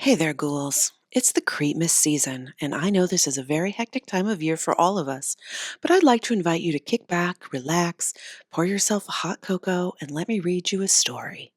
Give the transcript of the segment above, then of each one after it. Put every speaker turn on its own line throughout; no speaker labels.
Hey there, ghouls. It's the Creepmas season, and I know this is a very hectic time of year for all of us, but I'd like to invite you to kick back, relax, pour yourself a hot cocoa, and let me read you a story.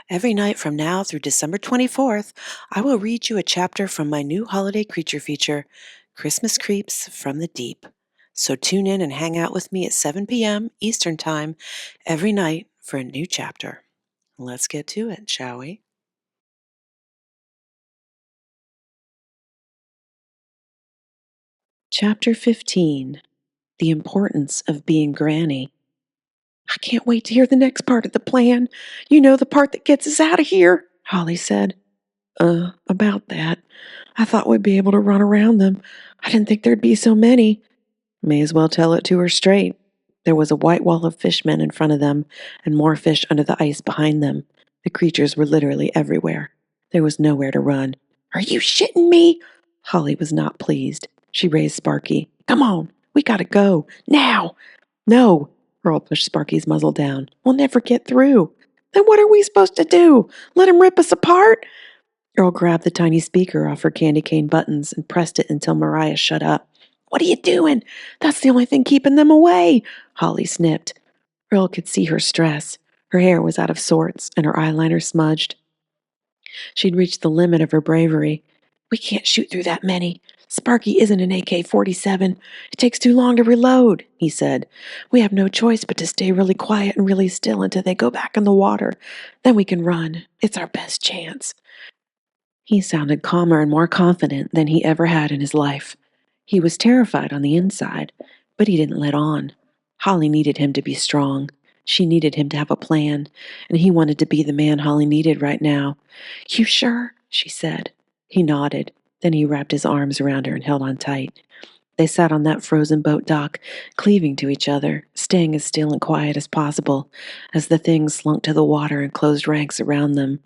Every night from now through December 24th, I will read you a chapter from my new holiday creature feature, Christmas Creeps from the Deep. So tune in and hang out with me at 7 p.m. Eastern Time every night for a new chapter. Let's get to it, shall we? Chapter 15. The Importance of Being Granny. I can't wait to hear the next part of the plan. You know, the part that gets us out of here, Holly said. About that. I thought we'd be able to run around them. I didn't think there'd be so many. May as well tell it to her straight. There was a white wall of fishmen in front of them, and more fish under the ice behind them. The creatures were literally everywhere. There was nowhere to run. Are you shitting me? Holly was not pleased. She raised Sparky. Come on, we gotta go. Now! No! Earl pushed Sparky's muzzle down. We'll never get through. Then what are we supposed to do? Let him rip us apart? Earl grabbed the tiny speaker off her candy cane buttons and pressed it until Mariah shut up. What are you doing? That's the only thing keeping them away, Holly snipped. Earl could see her stress. Her hair was out of sorts and her eyeliner smudged. She'd reached the limit of her bravery. We can't shoot through that many. Sparky isn't an AK-47. It takes too long to reload, he said. We have no choice but to stay really quiet and really still until they go back in the water. Then we can run. It's our best chance. He sounded calmer and more confident than he ever had in his life. He was terrified on the inside, but he didn't let on. Holly needed him to be strong. She needed him to have a plan, and he wanted to be the man Holly needed right now. You sure? She said. He nodded. Then he wrapped his arms around her and held on tight. They sat on that frozen boat dock, cleaving to each other, staying as still and quiet as possible, as the things slunk to the water and closed ranks around them.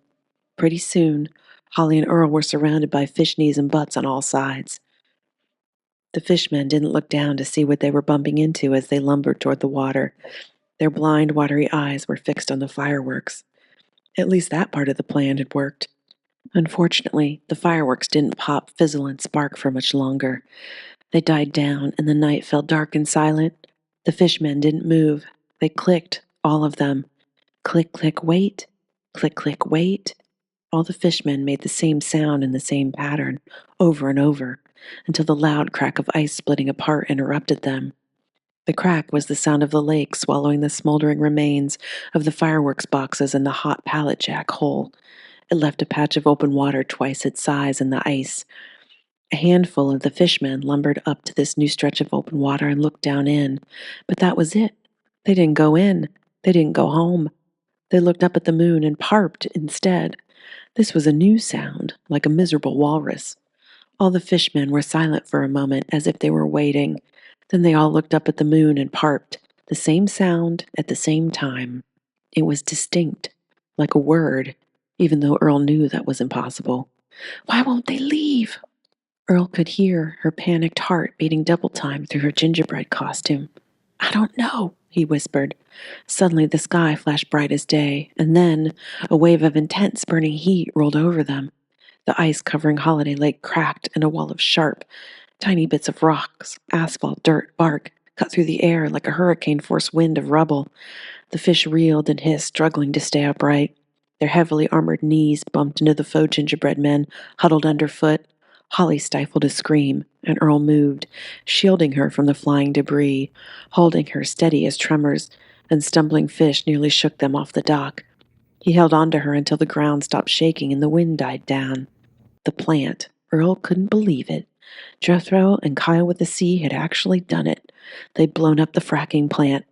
Pretty soon, Holly and Earl were surrounded by fish knees and butts on all sides. The fishmen didn't look down to see what they were bumping into as they lumbered toward the water. Their blind, watery eyes were fixed on the fireworks. At least that part of the plan had worked. Unfortunately, the fireworks didn't pop, fizzle, and spark for much longer. They died down, and the night fell dark and silent. The fishmen didn't move. They clicked, all of them. Click, click, wait. Click, click, wait. All the fishmen made the same sound in the same pattern, over and over, until the loud crack of ice splitting apart interrupted them. The crack was the sound of the lake swallowing the smoldering remains of the fireworks boxes in the hot pallet jack hole. It left a patch of open water twice its size in the ice. A handful of the fishmen lumbered up to this new stretch of open water and looked down in, but that was it. They didn't go in. They didn't go home. They looked up at the moon and parped instead. This was a new sound, like a miserable walrus. All the fishmen were silent for a moment, as if they were waiting. Then they all looked up at the moon and parped, the same sound at the same time. It was distinct, like a word, even though Earl knew that was impossible. Why won't they leave? Earl could hear her panicked heart beating double time through her gingerbread costume. I don't know, he whispered. Suddenly the sky flashed bright as day, and then a wave of intense burning heat rolled over them. The ice covering Holiday Lake cracked, and a wall of sharp, tiny bits of rocks, asphalt, dirt, bark cut through the air like a hurricane-force wind of rubble. The fish reeled and hissed, struggling to stay upright. Their heavily armored knees bumped into the faux gingerbread men huddled underfoot. Holly stifled a scream, and Earl moved, shielding her from the flying debris, holding her steady as tremors, and stumbling fish nearly shook them off the dock. He held on to her until the ground stopped shaking and the wind died down. The plant. Earl couldn't believe it. Jethro and Kyle with the Sea had actually done it. They'd blown up the fracking plant.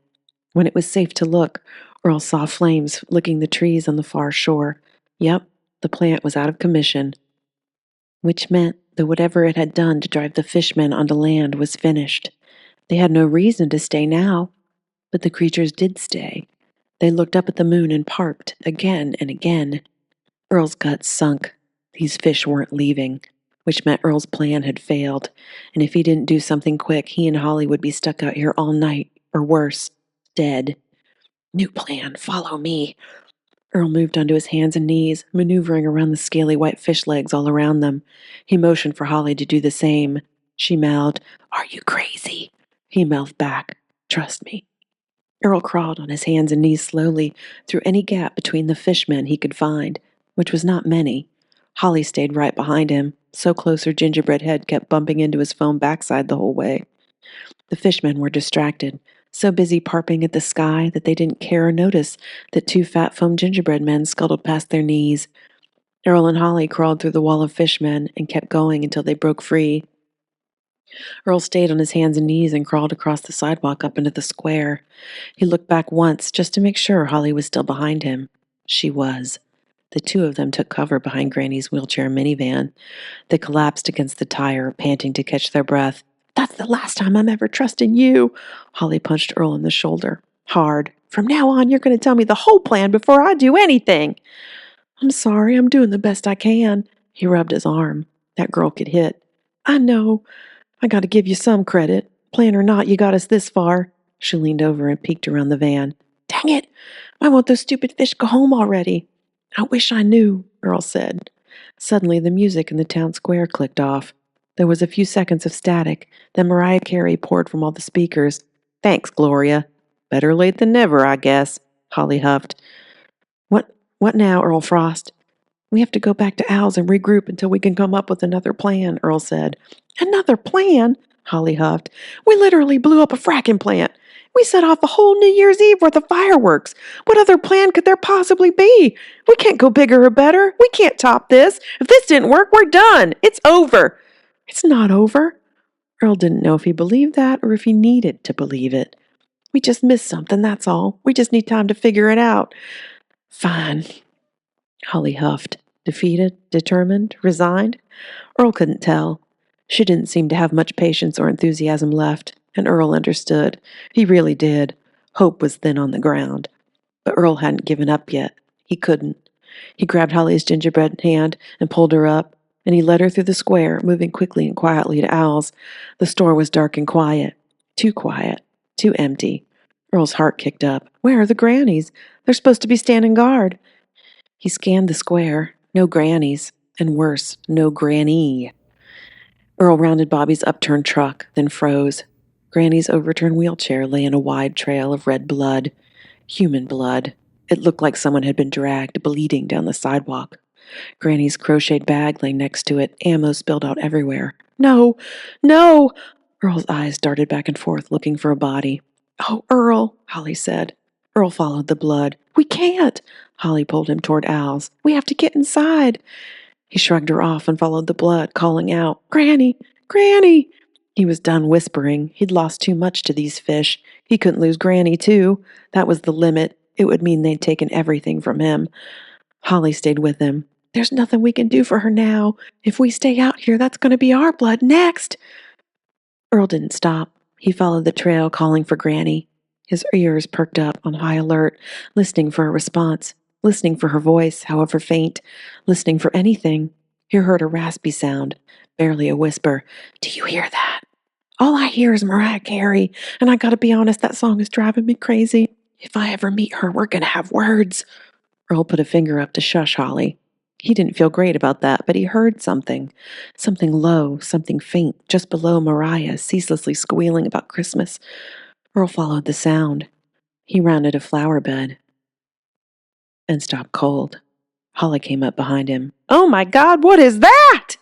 When it was safe to look, Earl saw flames licking the trees on the far shore. Yep, the plant was out of commission. Which meant that whatever it had done to drive the fishmen onto land was finished. They had no reason to stay now, but the creatures did stay. They looked up at the moon and parped again and again. Earl's guts sunk. These fish weren't leaving, which meant Earl's plan had failed, and if he didn't do something quick, he and Holly would be stuck out here all night, or worse, dead. New plan, follow me. Earl moved onto his hands and knees, maneuvering around the scaly white fish legs all around them. He motioned for Holly to do the same. She mouthed, "Are you crazy?" He mouthed back, "Trust me." Earl crawled on his hands and knees slowly through any gap between the fishmen he could find, which was not many. Holly stayed right behind him, so close her gingerbread head kept bumping into his foam backside the whole way. The fishmen were distracted, so busy parping at the sky that they didn't care or notice that two fat foam gingerbread men scuttled past their knees. Earl and Holly crawled through the wall of fishmen and kept going until they broke free. Earl stayed on his hands and knees and crawled across the sidewalk up into the square. He looked back once just to make sure Holly was still behind him. She was. The two of them took cover behind Granny's wheelchair minivan. They collapsed against the tire, panting to catch their breath. "That's the last time I'm ever trusting you." Holly punched Earl in the shoulder. Hard. "From now on, you're going to tell me the whole plan before I do anything." "I'm sorry, I'm doing the best I can." He rubbed his arm. That girl could hit. "I know. I got to give you some credit. Plan or not, you got us this far." She leaned over and peeked around the van. "Dang it! Why won't those stupid fish go home already?" "I wish I knew," Earl said. Suddenly, the music in the town square clicked off. There was a few seconds of static, then Mariah Carey poured from all the speakers. "Thanks, Gloria." "Better late than never, I guess," Holly huffed. What now, Earl Frost?" "We have to go back to Al's and regroup until we can come up with another plan," Earl said. "Another plan?" Holly huffed. "We literally blew up a fracking plant. We set off a whole New Year's Eve worth of fireworks. What other plan could there possibly be? We can't go bigger or better. We can't top this. If this didn't work, we're done. It's over." "It's not over." Earl didn't know if he believed that or if he needed to believe it. "We just missed something, that's all. We just need time to figure it out." "Fine," Holly huffed. Defeated? Determined? Resigned? Earl couldn't tell. She didn't seem to have much patience or enthusiasm left, and Earl understood. He really did. Hope was thin on the ground. But Earl hadn't given up yet. He couldn't. He grabbed Holly's gingerbread hand and pulled her up, and he led her through the square, moving quickly and quietly to Al's. The store was dark and quiet. Too quiet. Too empty. Earl's heart kicked up. Where are the grannies? They're supposed to be standing guard. He scanned the square. No grannies. And worse, no granny. Earl rounded Bobby's upturned truck, then froze. Granny's overturned wheelchair lay in a wide trail of red blood. Human blood. It looked like someone had been dragged, bleeding, down the sidewalk. Granny's crocheted bag lay next to it, ammo spilled out everywhere. "No! No!" Earl's eyes darted back and forth, looking for a body. "Oh, Earl," Holly said. Earl followed the blood. "We can't!" Holly pulled him toward Al's. "We have to get inside." He shrugged her off and followed the blood, calling out, "Granny! Granny!" He was done whispering. He'd lost too much to these fish. He couldn't lose Granny, too. That was the limit. It would mean they'd taken everything from him. Holly stayed with him. "There's nothing we can do for her now. If we stay out here, that's going to be our blood next." Earl didn't stop. He followed the trail, calling for Granny. His ears perked up on high alert, listening for a response, listening for her voice, however faint, listening for anything. He heard a raspy sound, barely a whisper. "Do you hear that?" "All I hear is Mariah Carey, and I gotta be honest, that song is driving me crazy. If I ever meet her, we're gonna have words." Earl put a finger up to shush Holly. He didn't feel great about that, but he heard something. Something low, something faint, just below Mariah, ceaselessly squealing about Christmas. Earl followed the sound. He rounded a flower bed and stopped cold. Holly came up behind him. "Oh my God, what is that?"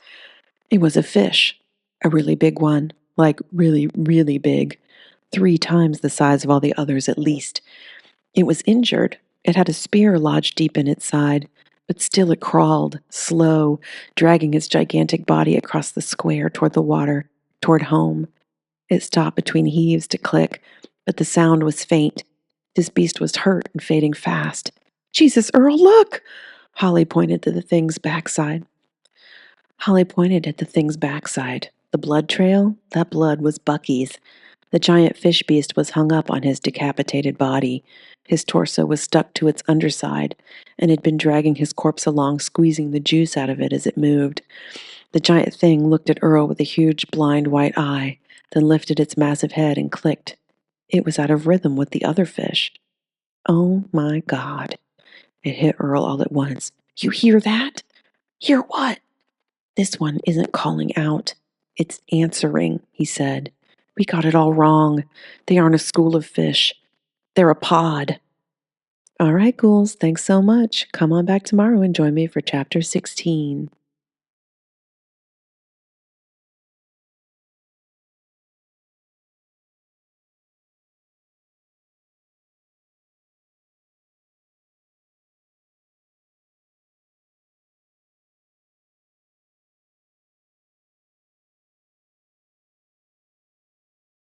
It was a fish. A really big one. Like really, really big. 3 times the size of all the others at least. It was injured. It had a spear lodged deep in its side, but still it crawled, slow, dragging its gigantic body across the square toward the water, toward home. It stopped between heaves to click, but the sound was faint. This beast was hurt and fading fast. "Jesus, Earl, look!" Holly pointed to the thing's backside. The blood trail? That blood was Bucky's. The giant fish beast was hung up on his decapitated body. His torso was stuck to its underside, and had been dragging his corpse along, squeezing the juice out of it as it moved. The giant thing looked at Earl with a huge blind white eye, then lifted its massive head and clicked. It was out of rhythm with the other fish. Oh my God. It hit Earl all at once. You hear that? Hear what? This one isn't calling out. It's answering, he said. We got it all wrong. They aren't a school of fish. They're a pod. All right, ghouls, thanks so much. Come on back tomorrow and join me for chapter 16.